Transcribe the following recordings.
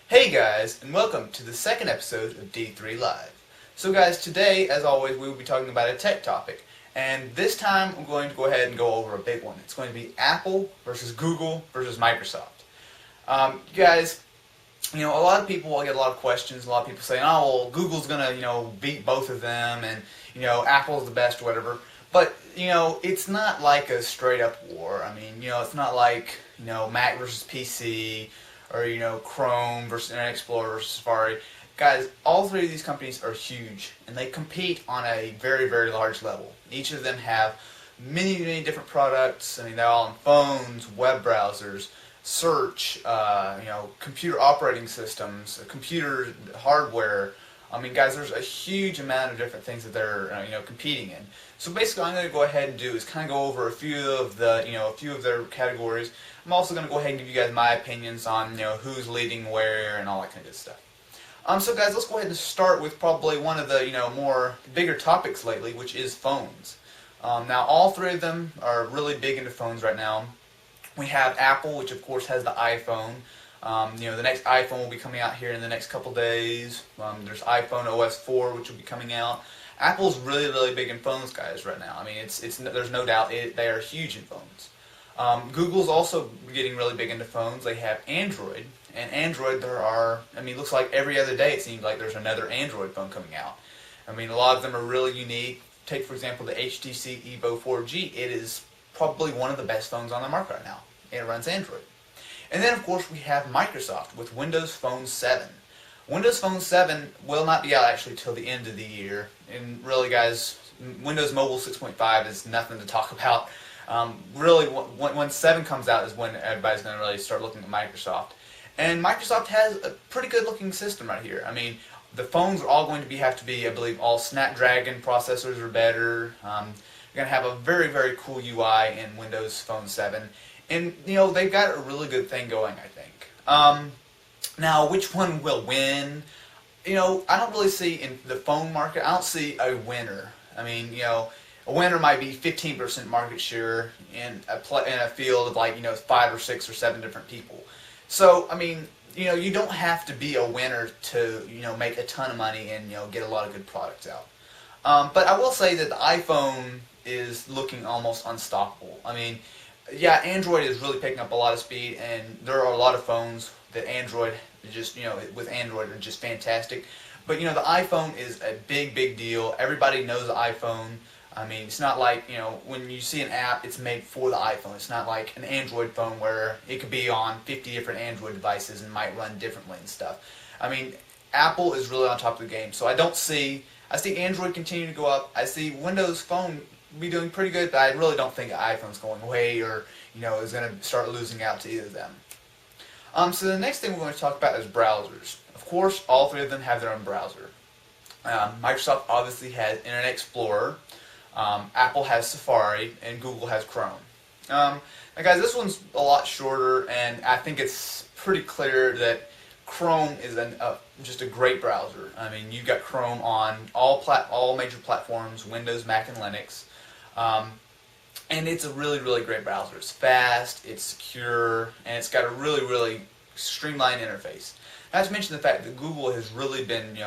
Hey guys, and welcome to the second episode of D3Live. So guys, today, as always, we will be talking about a tech topic. And this time, I'm going to go ahead and go over a big one. It's going to be Apple versus Google versus Microsoft. Guys, a lot of people will get a lot of questions. A lot of people saying, oh, well, Google's going to, beat both of them, and, Apple's the best or whatever. But, it's not like a straight up war. I mean, it's not like, Mac versus PC, or Chrome versus Internet Explorer versus Safari. Guys, all three of these companies are huge, and they compete on a very, very large level. Each of them have many, many different products. I mean, they're all on phones, web browsers, search, computer operating systems, computer hardware. I mean, guys, there's a huge amount of different things that they're competing in. So basically, what I'm going to go ahead and do is kind of go over a few of their categories. I'm also going to go ahead and give you guys my opinions on who's leading where and all that kind of good stuff. So guys, let's go ahead and start with probably one of the more bigger topics lately, which is phones. Now, all three of them are really big into phones right now. We have Apple, which of course has the iPhone. The next iPhone will be coming out here in the next couple days. There's iPhone OS 4, which will be coming out. Apple's really, really big in phones, guys, right now. I mean, there's no doubt they are huge in phones. Google's also getting really big into phones. They have Android, and Android looks like every other day it seems like there's another Android phone coming out. I mean, a lot of them are really unique. Take, for example, the HTC Evo 4G. It is probably one of the best phones on the market right now. It runs Android. And then, of course, we have Microsoft with Windows Phone 7. Windows Phone 7 will not be out actually till the end of the year. And really, guys, Windows Mobile 6.5 is nothing to talk about. Really, when 7 comes out is when everybody's going to really start looking at Microsoft. And Microsoft has a pretty good looking system right here. I mean, the phones are all going to have to be, I believe, all Snapdragon processors or better. You're going to have a very, very cool UI in Windows Phone 7. And, they've got a really good thing going, I think. Now, which one will win? I don't really see in the phone market, I don't see a winner. I mean, a winner might be 15% market share in a field of like 5 or 6 or 7 different people. So I mean, you don't have to be a winner to make a ton of money and get a lot of good products out. But I will say that the iPhone is looking almost unstoppable. I mean, yeah, Android is really picking up a lot of speed, and there are a lot of phones that Android with Android are just fantastic. But the iPhone is a big, big deal. Everybody knows the iPhone. I mean, it's not like, when you see an app, it's made for the iPhone. It's not like an Android phone where it could be on 50 different Android devices and might run differently and stuff. I mean, Apple is really on top of the game. So I see Android continue to go up. I see Windows Phone be doing pretty good, but I really don't think iPhone's going away or, is going to start losing out to either of them. So the next thing we're going to talk about is browsers. Of course, all three of them have their own browser. Microsoft obviously has Internet Explorer. Apple has Safari, and Google has Chrome. Now guys, this one's a lot shorter, and I think it's pretty clear that Chrome is just a great browser. I mean, you've got Chrome on all major platforms, Windows, Mac, and Linux. And it's a really, really great browser. It's fast, it's secure, and it's got a really, really streamlined interface. Not to mention the fact that Google has really been,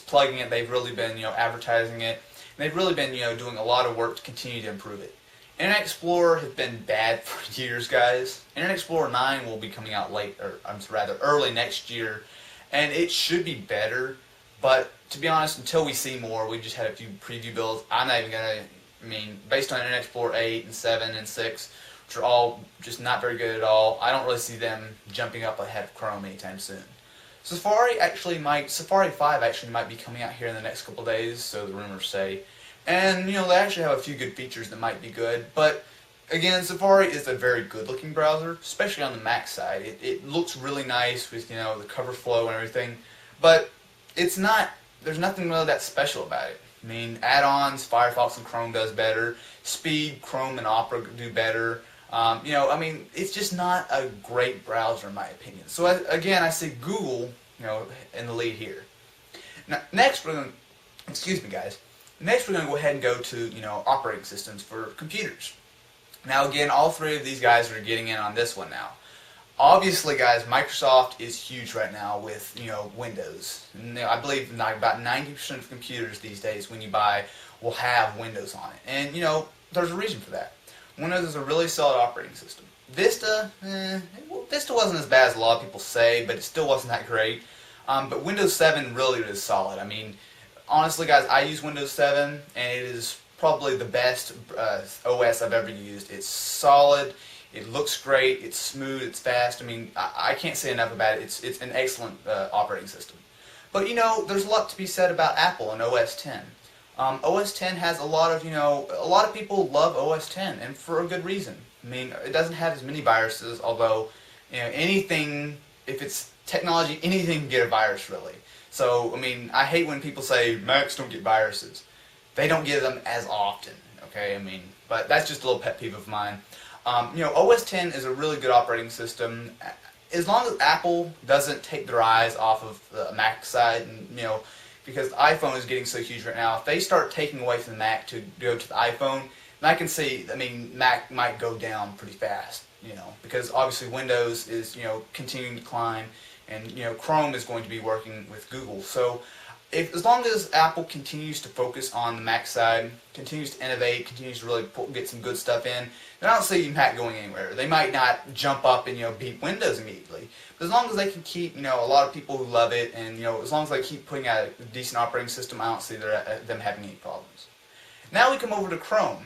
plugging it. They've really been, advertising it. They've really been, doing a lot of work to continue to improve it. Internet Explorer has been bad for years, guys. Internet Explorer 9 will be coming out early next year, and it should be better. But to be honest, until we see more, we just had a few preview builds. I'm not even gonna. I mean, based on Internet Explorer 8 and 7 and 6, which are all just not very good at all, I don't really see them jumping up ahead of Chrome anytime soon. Safari 5 actually might be coming out here in the next couple days, so the rumors say. And, they actually have a few good features that might be good. But, again, Safari is a very good-looking browser, especially on the Mac side. It looks really nice with, the cover flow and everything. But there's nothing really that special about it. I mean, add-ons, Firefox and Chrome does better. Speed, Chrome and Opera do better. It's just not a great browser in my opinion. So again, I see Google, in the lead here. Now, next we're going to go ahead and go to, operating systems for computers. Now again, all three of these guys are getting in on this one now. Obviously, guys, Microsoft is huge right now with Windows. And, I believe about 90% of computers these days, when you buy, will have Windows on it. And there's a reason for that. Windows is a really solid operating system. Vista, Vista wasn't as bad as a lot of people say, but it still wasn't that great. But Windows 7 really is solid. I mean, honestly, guys, I use Windows 7, and it is probably the best OS I've ever used. It's solid. It looks great. It's smooth. It's fast. I mean, I can't say enough about it. It's an excellent operating system. But there's a lot to be said about Apple and OS 10. OS 10 has a lot of people love OS 10, and for a good reason. I mean, it doesn't have as many viruses, although anything, if it's technology, anything can get a virus, really. So, I mean, I hate when people say Macs don't get viruses. They don't get them as often, okay? I mean, but that's just a little pet peeve of mine. OS 10 is a really good operating system, as long as Apple doesn't take their eyes off of the Mac side, and because iPhone is getting so huge right now. If they start taking away from the Mac to go to the iPhone, then I can see, I mean, Mac might go down pretty fast, because obviously Windows is, continuing to climb, and, Chrome is going to be working with Google. So, as long as Apple continues to focus on the Mac side, continues to innovate, continues to really get some good stuff in, then I don't see Mac going anywhere. They might not jump up and beat Windows immediately, but as long as they can keep a lot of people who love it, and as long as they keep putting out a decent operating system, I don't see them having any problems. Now we come over to Chrome.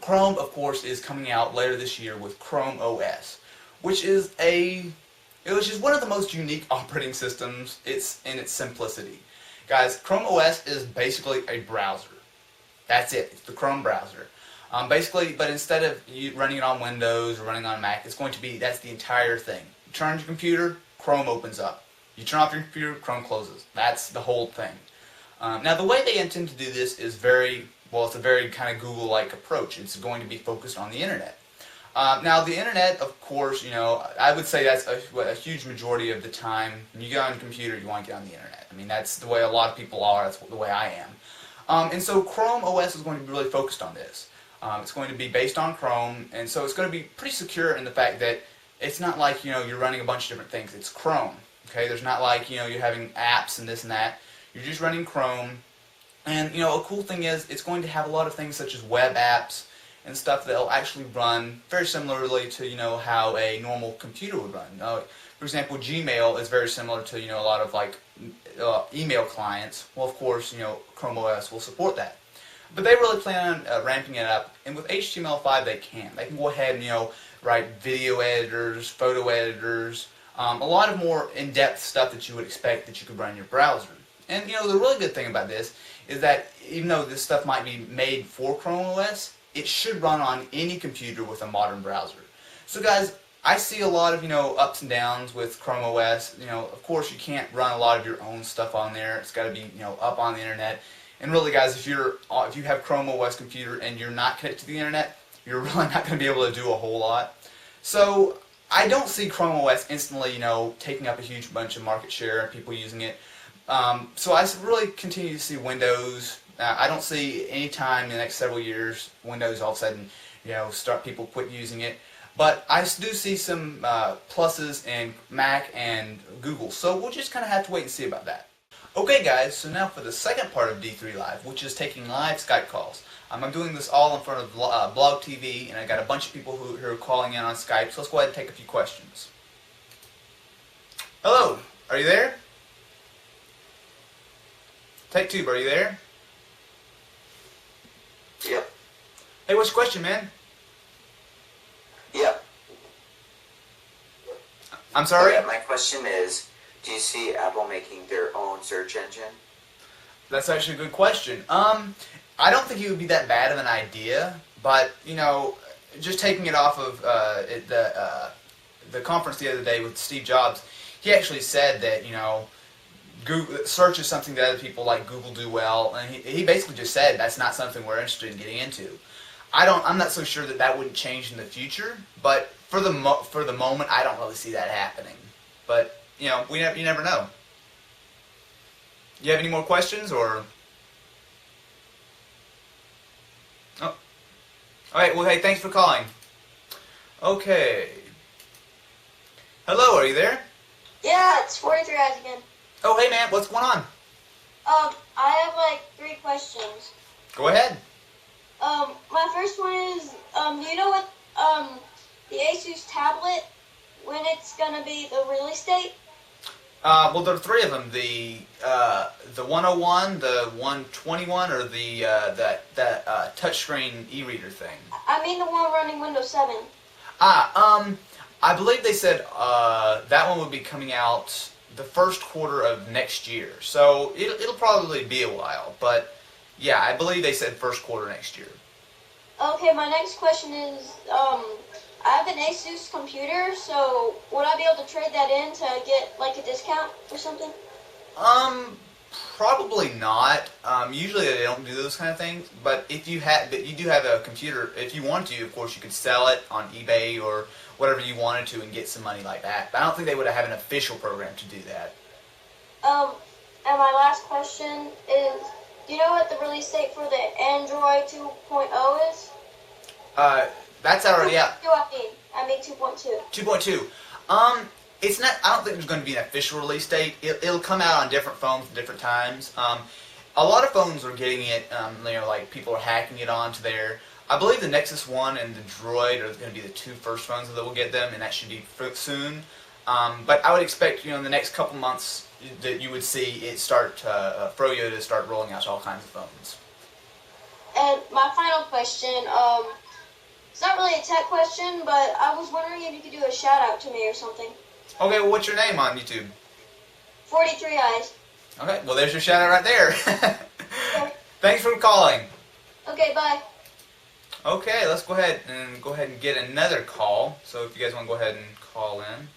Chrome, of course, is coming out later this year with Chrome OS, which is one of the most unique operating systems. It's in its simplicity. Guys, Chrome OS is basically a browser. That's it. It's the Chrome browser. Basically, but instead of you running it on Windows or running on Mac, it's going to be, that's the entire thing. You turn on your computer, Chrome opens up. You turn off your computer, Chrome closes. That's the whole thing. Now, the way they intend to do this is it's a very kind of Google-like approach. It's going to be focused on the internet. Now, the internet, of course, I would say that's a huge majority of the time. When you get on your computer, you want to get on the internet. I mean, that's the way a lot of people are. That's the way I am. And so Chrome OS is going to be really focused on this. It's going to be based on Chrome, and so it's going to be pretty secure in the fact that it's not like, you're running a bunch of different things. It's Chrome, okay? There's not like, you're having apps and this and that. You're just running Chrome. And, a cool thing is it's going to have a lot of things such as web apps and stuff that will actually run very similarly to, how a normal computer would run. For example, Gmail is very similar to, a lot of like email clients. Well, of course, Chrome OS will support that. But they really plan on ramping it up, and with HTML5 they can. They can go ahead and, write video editors, photo editors, a lot of more in-depth stuff that you would expect that you could run in your browser. And, the really good thing about this is that even though this stuff might be made for Chrome OS, it should run on any computer with a modern browser. So guys, I see a lot of, ups and downs with Chrome OS. Of course you can't run a lot of your own stuff on there. It's got to be, up on the internet. And really, guys, if you have Chrome OS computer and you're not connected to the internet, you're really not going to be able to do a whole lot. So I don't see Chrome OS instantly, taking up a huge bunch of market share and people using it. So I really continue to see Windows. I don't see any time in the next several years Windows all of a sudden, people quit using it. But I do see some pluses in Mac and Google. So we'll just kind of have to wait and see about that. Okay guys, so now for the second part of D3 Live, which is taking live Skype calls. I'm doing this all in front of Blog TV, and I got a bunch of people who are calling in on Skype, so let's go ahead and take a few questions. Hello, are you there? Take two, are you there? Yep. Hey, what's your question, man? Yep. I'm sorry? Okay, my question is, do you see Apple making their own search engine? That's actually a good question. I don't think it would be that bad of an idea, but, just taking it off of the conference the other day with Steve Jobs, he actually said that, Google, search is something that other people like Google do well, and he basically just said that's not something we're interested in getting into. I'm not so sure that wouldn't change in the future, but for the moment, I don't really see that happening. But you never know. You have any more questions, or? Oh, all right. Well, hey, thanks for calling. Okay. Hello, are you there? Yeah, it's 43 eyes again. Oh, hey man, what's going on? I have like 3 questions. Go ahead. My first one is, do you know what, the Asus tablet, when it's gonna be the release date? Well, there are 3 of them. The 101, the 121, or the that touchscreen e-reader thing. I mean the one running Windows 7. I believe they said that one would be coming out the first quarter of next year. So it'll probably be a while, but yeah, I believe they said first quarter next year. Okay, my next question is, I have an Asus computer, so would I be able to trade that in to get like a discount or something? Probably not. Usually they don't do those kind of things. But if you do have a computer, if you want to, of course, you could sell it on eBay or whatever you wanted to and get some money like that. But I don't think they would have an official program to do that. And my last question is, do you know what the release date for the Android 2.0 is? That's already out. 2.2, I mean 2.2. 2.2. It's not. I don't think there's going to be an official release date. It'll come out on different phones at different times. A lot of phones are getting it. Like people are hacking it onto there. I believe the Nexus One and the Droid are going to be the 2 first phones that will get them, and that should be soon. But I would expect, in the next couple months that you would see it start Froyo to start rolling out to all kinds of phones. And my final question, it's not really a tech question, but I was wondering if you could do a shout out to me or something. Okay, well, what's your name on YouTube? 43 eyes. Okay, well, there's your shout out right there. Okay. Thanks for calling. Okay, bye. Okay, let's go ahead and get another call. So if you guys want to go ahead and call in.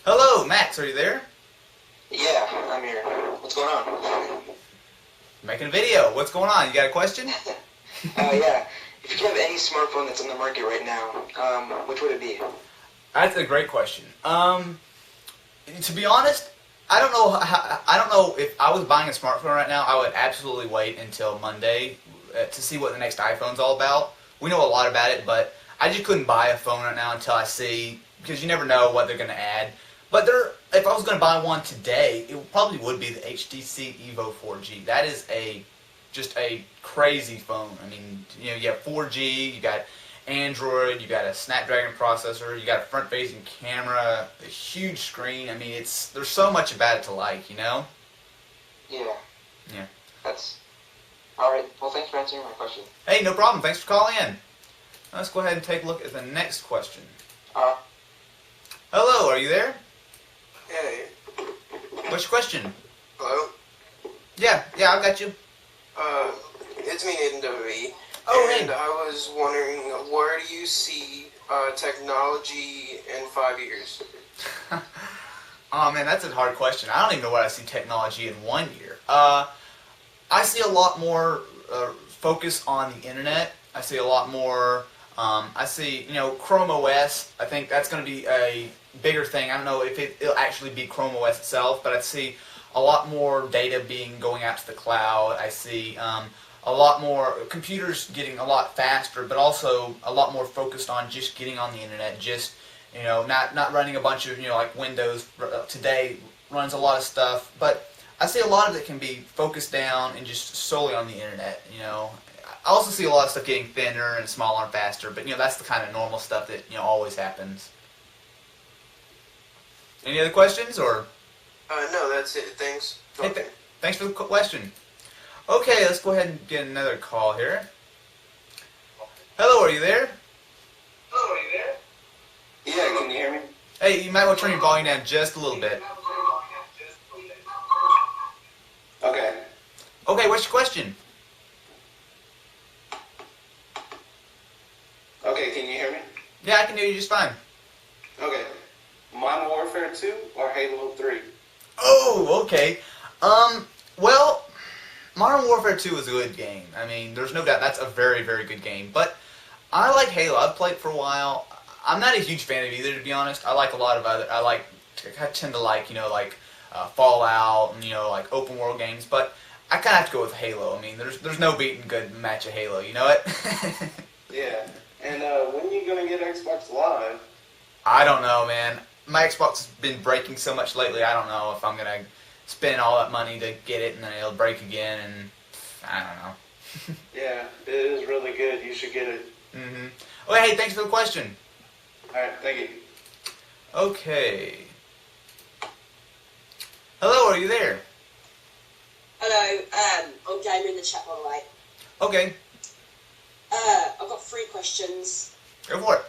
Hello, Max, are you there? Yeah, I'm here. What's going on? Making a video. What's going on? You got a question? Yeah. If you could have any smartphone that's on the market right now, which would it be? That's a great question. To be honest, I don't know. I don't know if I was buying a smartphone right now. I would absolutely wait until Monday to see what the next iPhone's all about. We know a lot about it, but I just couldn't buy a phone right now until I see, because you never know what they're going to add. But if I was going to buy one today, it probably would be the HTC Evo 4G. That is just a crazy phone. I mean, you have 4G, you got Android, you got a Snapdragon processor, you got a front-facing camera, a huge screen. I mean, there's so much about it to like, Yeah. Yeah. That's all right. Well, thanks for answering my question. Hey, no problem. Thanks for calling in. Let's go ahead and take a look at the next question. Hello, are you there? Hey. What's your question? Hello? Yeah, I got you. It's me, Nathan WWE. Oh, and hey. I was wondering, where do you see technology in 5 years? Oh man, that's a hard question. I don't even know what I see technology in 1 year. I see a lot more focus on the internet. I see a lot more. I see, Chrome OS. I think that's going to be a bigger thing. I don't know if it'll actually be Chrome OS itself, but I see a lot more data going out to the cloud. I see a lot more computers getting a lot faster, but also a lot more focused on just getting on the internet. Just not running a bunch of like Windows today runs a lot of stuff, but I see a lot of it can be focused down and just solely on the internet. I also see a lot of stuff getting thinner and smaller and faster, but that's the kind of normal stuff that always happens. Any other questions or? No, that's it. Thanks. Hey, thanks for the question. Okay, let's go ahead and get another call here. Hello, are you there? Hello, are you there? Yeah, can you hear me? Hey, you might want to turn your volume down just a little bit. Okay. Okay, what's your question? Okay, can you hear me? Yeah, I can hear you just fine. Okay. Modern Warfare 2 or Halo 3? Oh, okay. Well, Modern Warfare 2 is a good game. I mean, there's no doubt that's a very, very good game. But I like Halo. I've played for a while. I'm not a huge fan of either, to be honest. I like a lot of other. I tend to like, Fallout and like open world games. But I kind of have to go with Halo. I mean, there's no beating good match of Halo. You know it? Yeah. And when are you gonna get Xbox Live? I don't know, man. My Xbox has been breaking so much lately. I don't know if I'm gonna spend all that money to get it and then it'll break again. And I don't know. Yeah, it is really good. You should get it. Mm-hmm. Oh, hey, thanks for the question. All right, thank you. Okay. Hello, are you there? Hello, I'm Gamer in the chat, by the way. Okay, I've got 3 questions. go for it.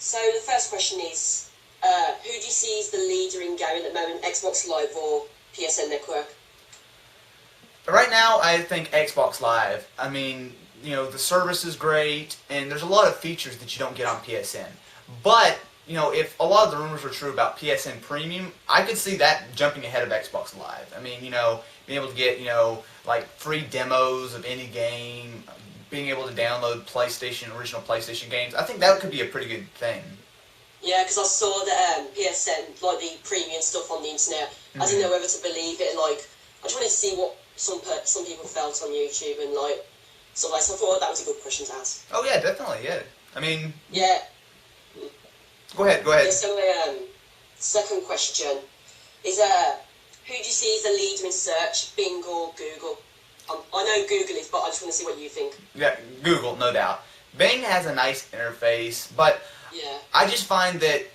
So the first question is, who do you see as the leader in gaming at the moment, Xbox Live or PSN Network? Right now, I think Xbox Live. I mean, you know, the service is great, and there's a lot of features that you don't get on PSN. But, you know, if a lot of the rumors were true about PSN Premium, I could see that jumping ahead of Xbox Live. I mean, you know, being able to get, you know, like free demos of any game, being able to download original PlayStation games, I think that could be a pretty good thing. Yeah, because I saw the PSN, like the premium stuff on the internet. I didn't know whether to believe it. Like, I just wanted to see what some people felt on YouTube and like so I thought that was a good question to ask. Oh yeah, definitely, yeah. I mean, Yeah. go ahead. Yeah, so my second question is who do you see as the leader in search, Bing or Google? I know Google is, but I just want to see what you think. Yeah, Google, no doubt. Bing has a nice interface, but Yeah. I just find that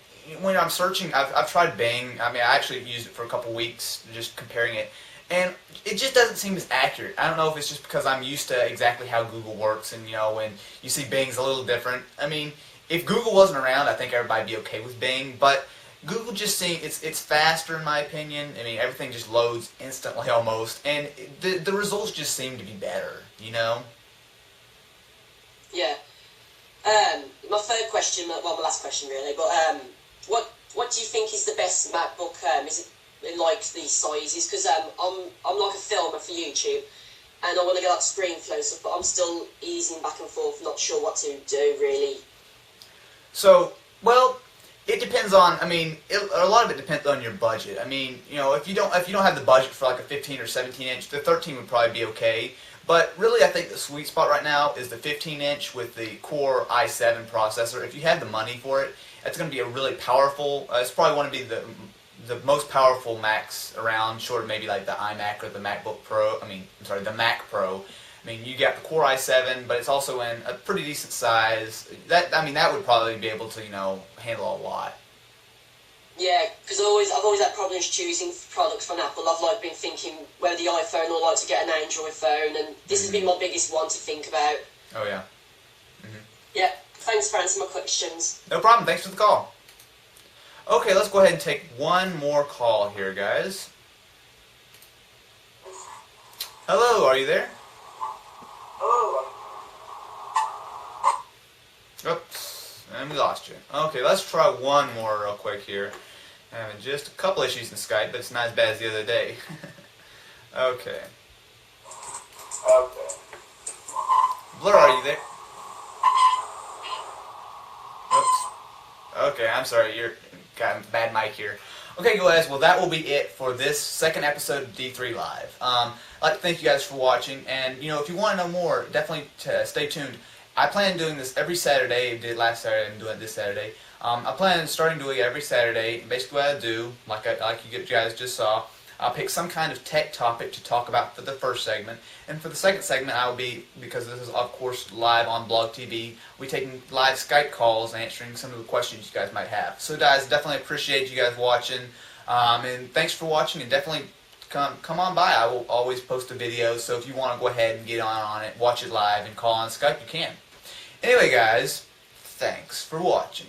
when I'm searching, I've tried Bing. I mean, I actually used it for a couple weeks, just comparing it, and it just doesn't seem as accurate. I don't know if it's just because I'm used to exactly how Google works, and you know, when you see Bing's a little different. I mean, if Google wasn't around, I think everybody'd be okay with Bing, but Google just seems it's faster in my opinion. I mean, everything just loads instantly almost, and the results just seem to be better. You know? Yeah. My third question, well, my last question really, but what do you think is the best MacBook? Is it like the sizes? Because I'm like a filmer for YouTube, and I want to get like screen flow stuff, but I'm still easing back and forth, not sure what to do really. So, well, it depends on. I mean, a lot of it depends on your budget. I mean, you know, if you don't have the budget for like a 15 or 17 inch, the 13 would probably be okay. But really, I think the sweet spot right now is the 15 inch with the Core i7 processor. If you have the money for it, it's going to be a really powerful. It's probably going to be the most powerful Macs around, short of maybe like the iMac or the MacBook Pro. The Mac Pro. I mean, you got the Core i7, but it's also in a pretty decent size. That would probably be able to, you know, handle a lot. Yeah, because I've always had problems choosing products from Apple. I've like been thinking whether the iPhone or like to get an Android phone, and this has been my biggest one to think about. Oh yeah. Yeah, thanks for answering my questions. No problem. Thanks for the call. Okay, let's go ahead and take one more call here, guys. Hello, are you there? Oops, and we lost you. Okay, let's try one more real quick here. Having just a couple issues in Skype, but it's not as bad as the other day. Okay. Blur, are you there? Oops. Okay, I'm sorry, you're got a bad mic here. Okay, guys, well that will be it for this second episode of D3 Live. I'd like to thank you guys for watching, and you know, if you want to know more, definitely stay tuned. I plan on doing this every Saturday. I did it last Saturday, I'm doing it this Saturday. I plan on starting doing it every Saturday. Basically what I do, like you guys just saw, I'll pick some kind of tech topic to talk about for the first segment, and for the second segment I will be, because this is of course live on Blog TV, we taking live Skype calls and answering some of the questions you guys might have. So guys, definitely appreciate you guys watching, and thanks for watching, and definitely come on by. I will always post a video, so if you want to go ahead and get on it, watch it live, and call on Skype, you can. Anyway guys, thanks for watching.